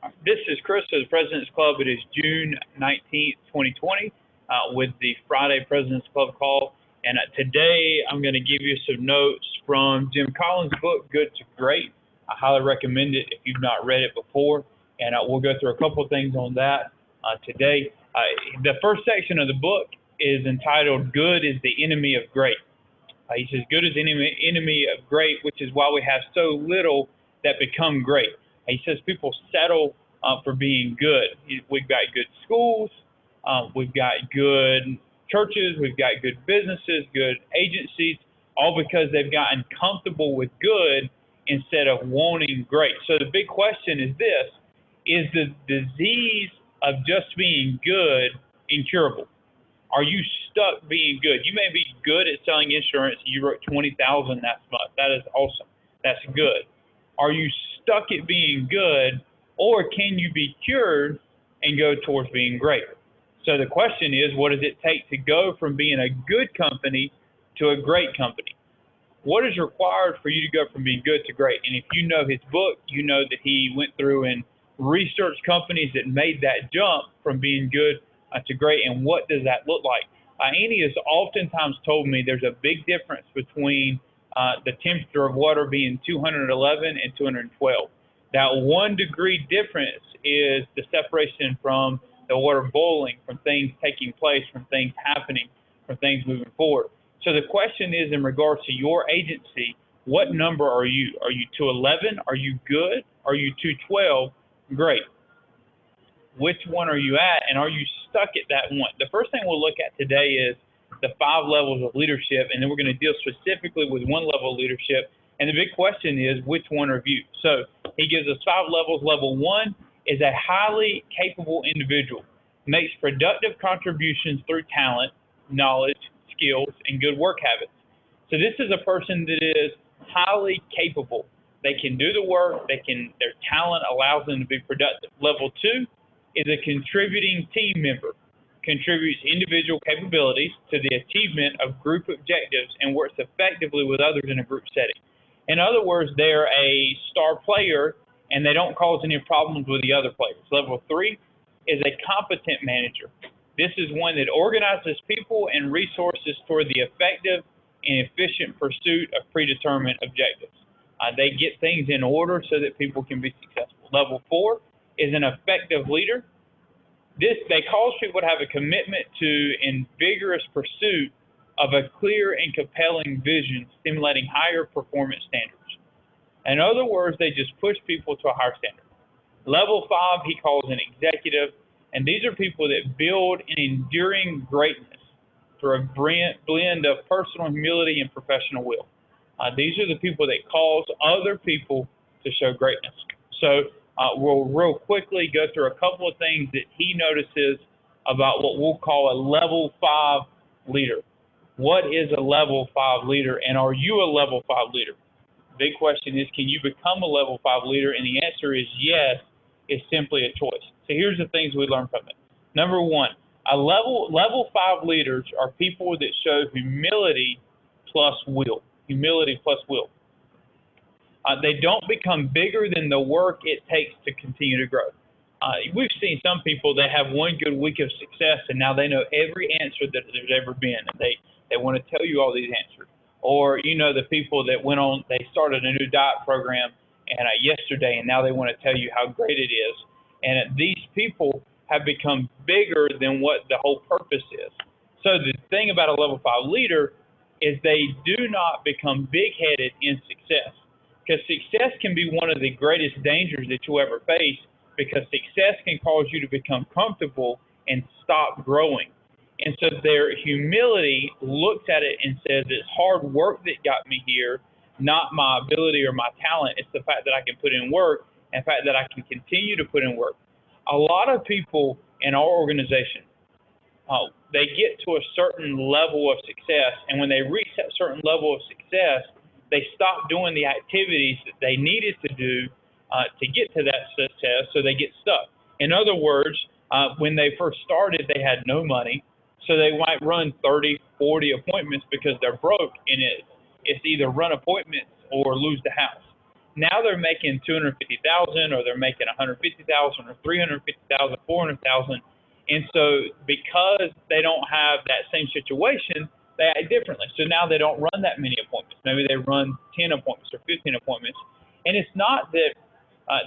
This is Chris of the President's Club. It is June 19th, 2020, with the Friday President's Club call. And today I'm going to give you some notes from Jim Collins' book, Good to Great. I highly recommend it if you've not read it before. And we'll go through a couple of things on that today. The first section of the book is entitled, Good is the Enemy of Great. He says, good is the enemy of great, which is why we have so little that become great. He says people settle for being good. We've got good schools, we've got good churches, we've got good businesses, good agencies, all because they've gotten comfortable with good instead of wanting great. So the big question is this: is the disease of just being good incurable? Are you stuck being good? You may be good at selling insurance. You wrote 20,000 that month. That is awesome. That's good. Are you stuck at being good, or can you be cured and go towards being great? So the question is, what does it take to go from being a good company to a great company? What is required for you to go from being good to great? And if you know his book, you know that he went through and researched companies that made that jump from being good to great. And what does that look like? Annie has oftentimes told me there's a big difference between the temperature of water being 211 and 212. That 1 degree difference is the separation from the water boiling, from things taking place, from things happening, from things moving forward. So the question is, in regards to your agency, what number are you? Are you 211? Are you good? Are you 212? Great. Which one are you at, and are you stuck at that one? The first thing we'll look at today is the 5 levels of leadership, and then we're going to deal specifically with one level of leadership. And the big question is, which one are you? So he gives us 5 levels. Level 1 is a highly capable individual, makes productive contributions through talent, knowledge, skills, and good work habits. So this is a person that is highly capable. They can do the work. Their talent allows them to be productive. Level 2 is a contributing team member, contributes individual capabilities to the achievement of group objectives and works effectively with others in a group setting. In other words, they're a star player and they don't cause any problems with the other players. Level 3 is a competent manager. This is one that organizes people and resources toward the effective and efficient pursuit of predetermined objectives. They get things in order so that people can be successful. Level 4 is an effective leader. They cause people to have a commitment to and vigorous pursuit of a clear and compelling vision, stimulating higher performance standards. In other words, they just push people to a higher standard. Level 5, he calls an executive, and these are people that build an enduring greatness through a blend of personal humility and professional will. These are the people that cause other people to show greatness. So we'll real quickly go through a couple of things that he notices about what we'll call a level 5 leader. What is a level 5 leader, and are you a level 5 leader? The big question is, can you become a level 5 leader? And the answer is yes. It's simply a choice. So here's the things we learn from it. Number 1, level 5 leaders are people that show humility plus will. Humility plus will. They don't become bigger than the work it takes to continue to grow. We've seen some people that have one good week of success and now they know every answer that there's ever been, and they want to tell you all these answers. Or, you know, the people that they started a new diet program and yesterday, and now they want to tell you how great it is. And these people have become bigger than what the whole purpose is. So the thing about a level 5 leader is they do not become big-headed in success. Because success can be one of the greatest dangers that you'll ever face, because success can cause you to become comfortable and stop growing. And so their humility looks at it and says, it's hard work that got me here, not my ability or my talent. It's the fact that I can put in work and the fact that I can continue to put in work. A lot of people in our organization, they get to a certain level of success, and when they reach that certain level of success, they stop doing the activities that they needed to do to get to that success, so they get stuck. In other words, when they first started, they had no money, so they might run 30, 40 appointments because they're broke, and it's either run appointments or lose the house. Now they're making 250,000, or they're making 150,000, or 350,000, 400,000, and so because they don't have that same situation, they act differently. So now they don't run that many appointments. Maybe they run 10 appointments or 15 appointments, and it's not that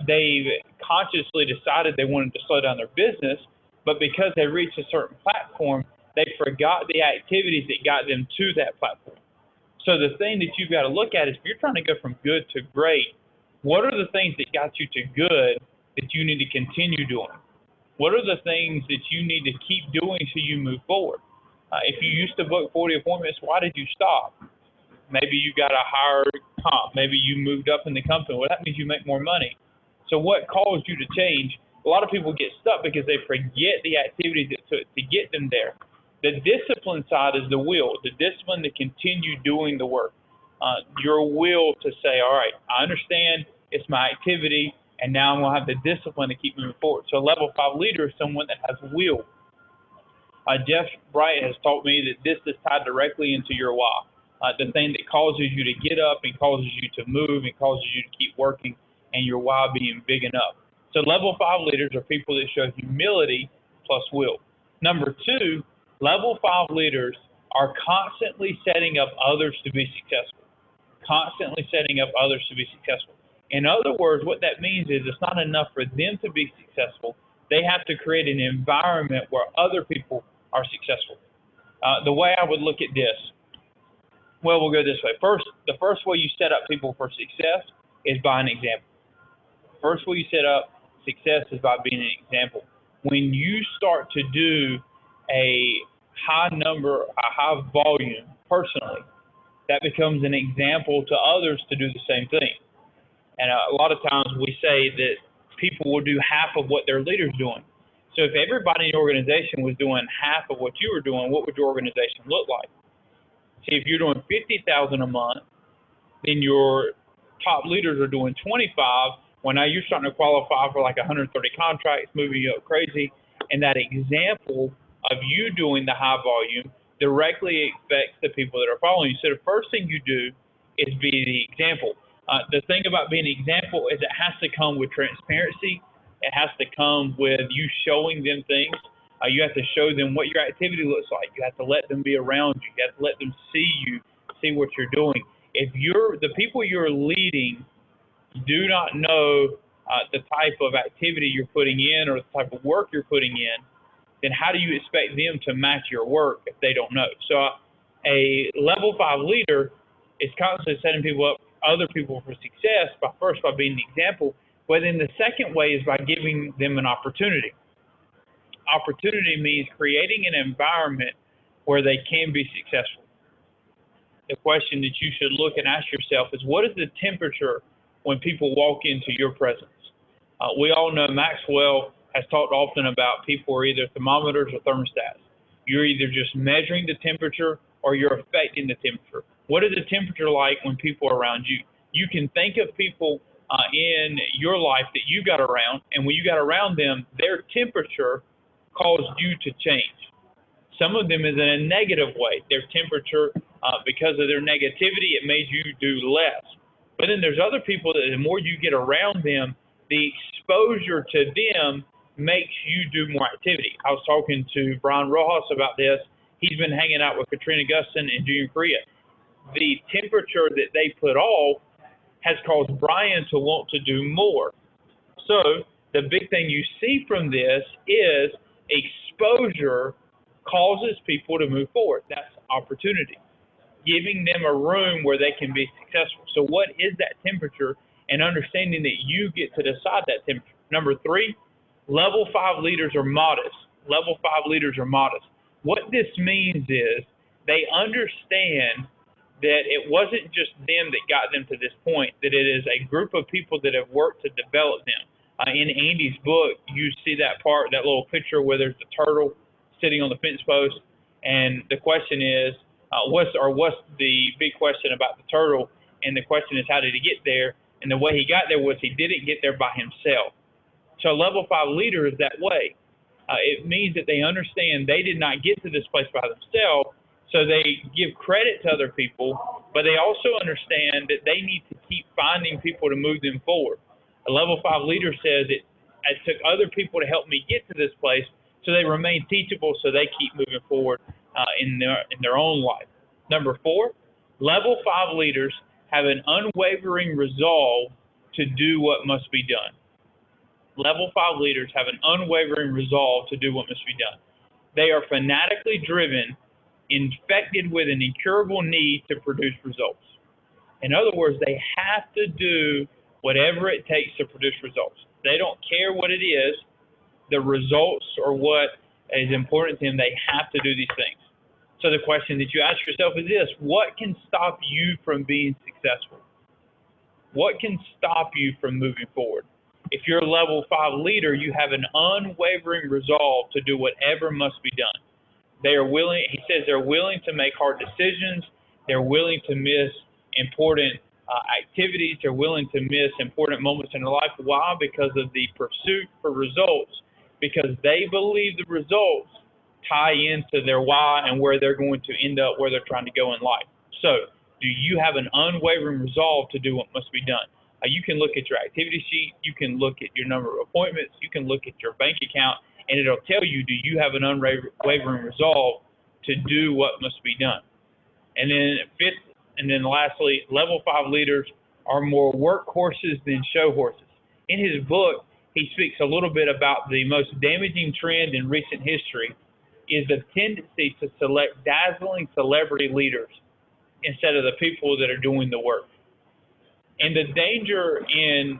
they consciously decided they wanted to slow down their business, but because they reached a certain platform, they forgot the activities that got them to that platform. So the thing that you've got to look at is, if you're trying to go from good to great, what are the things that got you to good that you need to continue doing? What are the things that you need to keep doing so you move forward? If you used to book 40 appointments, why did you stop? Maybe you got a higher comp. Maybe you moved up in the company. Well, that means you make more money. So what caused you to change? A lot of people get stuck because they forget the activities that took to get them there. The discipline side is the will, the discipline to continue doing the work. Your will to say, all right, I understand it's my activity, and now I'm going to have the discipline to keep moving forward. So a level 5 leader is someone that has will. Jeff Bright has taught me that this is tied directly into your why. The thing that causes you to get up and causes you to move and causes you to keep working, and your why being big enough. So level 5 leaders are people that show humility plus will. Number 2, level 5 leaders are constantly setting up others to be successful. Constantly setting up others to be successful. In other words, what that means is it's not enough for them to be successful. They have to create an environment where other people are successful. The way I would look at this, well, we'll go this way. The first way you set up people for success is by an example. First way you set up success is by being an example. When you start to do a high volume personally, that becomes an example to others to do the same thing. And a lot of times we say that people will do half of what their leader's doing. So if everybody in your organization was doing half of what you were doing, what would your organization look like? See, if you're doing 50,000 a month, then your top leaders are doing 25. Well, now you're starting to qualify for like 130 contracts, moving you up crazy. And that example of you doing the high volume directly affects the people that are following you. So the first thing you do is be the example. The thing about being an example is it has to come with transparency. It has to come with you showing them things. You have to show them what your activity looks like. You have to let them be around you. You have to let them see you, see what you're doing. If the people you're leading do not know the type of activity you're putting in or the type of work you're putting in, then how do you expect them to match your work if they don't know? So a level 5 leader is constantly setting people up, other people for success by being the example. But then the second way is by giving them an opportunity. Opportunity means creating an environment where they can be successful. The question that you should look and ask yourself is, what is the temperature when people walk into your presence? We all know Maxwell has talked often about people are either thermometers or thermostats. You're either just measuring the temperature or you're affecting the temperature. What is the temperature like when people are around you? You can think of people in your life that you got around, and when you got around them, their temperature caused you to change. Some of them is in a negative way. Their temperature, because of their negativity, it made you do less. But then there's other people that the more you get around them, the exposure to them makes you do more activity. I was talking to Brian Rojas about this. He's been hanging out with Katrina Gustin and Junior Korea. The temperature that they put off has caused Brian to want to do more. So the big thing you see from this is exposure causes people to move forward. That's opportunity. Giving them a room where they can be successful. So what is that temperature, and understanding that you get to decide that temperature. Number 3, level 5 leaders are modest. Level 5 leaders are modest. What this means is they understand that it wasn't just them that got them to this point, that it is a group of people that have worked to develop them. In Andy's book, you see that part, that little picture where there's the turtle sitting on the fence post, and the question is, what's the big question about the turtle? And the question is, how did he get there? And the way he got there was he didn't get there by himself. So a level 5 leader is that way. It means that they understand they did not get to this place by themselves. So they give credit to other people, but they also understand that they need to keep finding people to move them forward. A level 5 leader says it took other people to help me get to this place, so they remain teachable, so they keep moving forward in their own life. Number 4, level 5 leaders have an unwavering resolve to do what must be done. Level 5 leaders have an unwavering resolve to do what must be done. They are fanatically driven, infected with an incurable need to produce results. In other words, they have to do whatever it takes to produce results. They don't care what it is. The results are what is important to them. They have to do these things. So the question that you ask yourself is this: what can stop you from being successful? What can stop you from moving forward? If you're a level 5 leader, you have an unwavering resolve to do whatever must be done. They are willing, he says, they're willing to make hard decisions. They're willing to miss important activities. They're willing to miss important moments in their life. Why? Because of the pursuit for results. Because they believe the results tie into their why and where they're going to end up, where they're trying to go in life. So, do you have an unwavering resolve to do what must be done? You can look at your activity sheet. You can look at your number of appointments. You can look at your bank account, and it'll tell you, do you have an unwavering resolve to do what must be done? And then fifth, and then lastly, level 5 leaders are more workhorses than show horses. In his book, he speaks a little bit about the most damaging trend in recent history is the tendency to select dazzling celebrity leaders instead of the people that are doing the work. And the danger in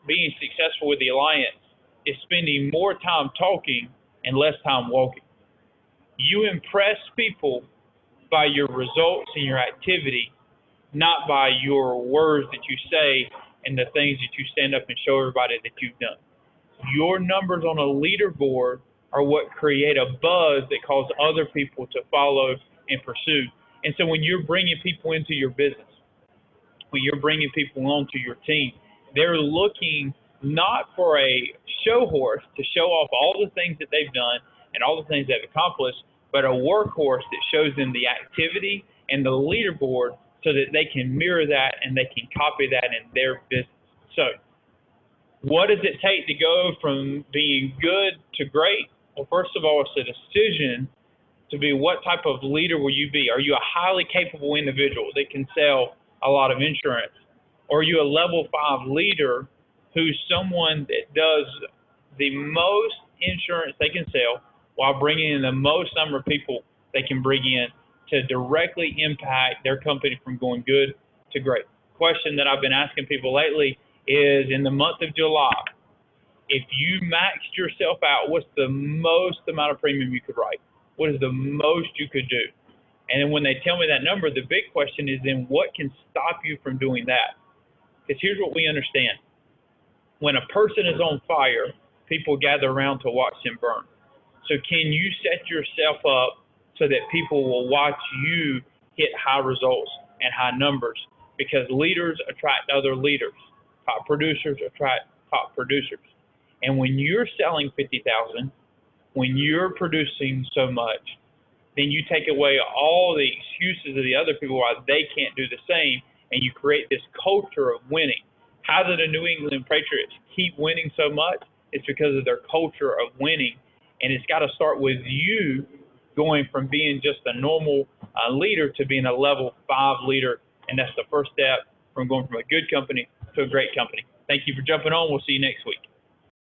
being successful with the Alliance is spending more time talking and less time walking. You impress people by your results and your activity, not by your words that you say and the things that you stand up and show everybody that you've done. Your numbers on a leaderboard are what create a buzz that cause other people to follow and pursue. And so when you're bringing people into your business, when you're bringing people onto your team, they're looking not for a show horse to show off all the things that they've done and all the things they've accomplished, but a workhorse that shows them the activity and the leaderboard so that they can mirror that and they can copy that in their business. So what does it take to go from being good to great? Well, first of all, it's a decision to be what type of leader will you be? Are you a highly capable individual that can sell a lot of insurance? Or are you a level 5 leader who's someone that does the most insurance they can sell while bringing in the most number of people they can bring in to directly impact their company from going good to great? Question that I've been asking people lately is, in the month of July, if you maxed yourself out, what's the most amount of premium you could write? What is the most you could do? And then when they tell me that number, the big question is then what can stop you from doing that? Because here's what we understand. When a person is on fire, people gather around to watch them burn. So can you set yourself up so that people will watch you hit high results and high numbers? Because leaders attract other leaders. Top producers attract top producers. And when you're selling 50,000, when you're producing so much, then you take away all the excuses of the other people why they can't do the same, and you create this culture of winning. How do the New England Patriots keep winning so much? It's because of their culture of winning, and it's got to start with you going from being just a normal leader to being a level 5 leader, and that's the first step from going from a good company to a great company. Thank you for jumping on. We'll see you next week.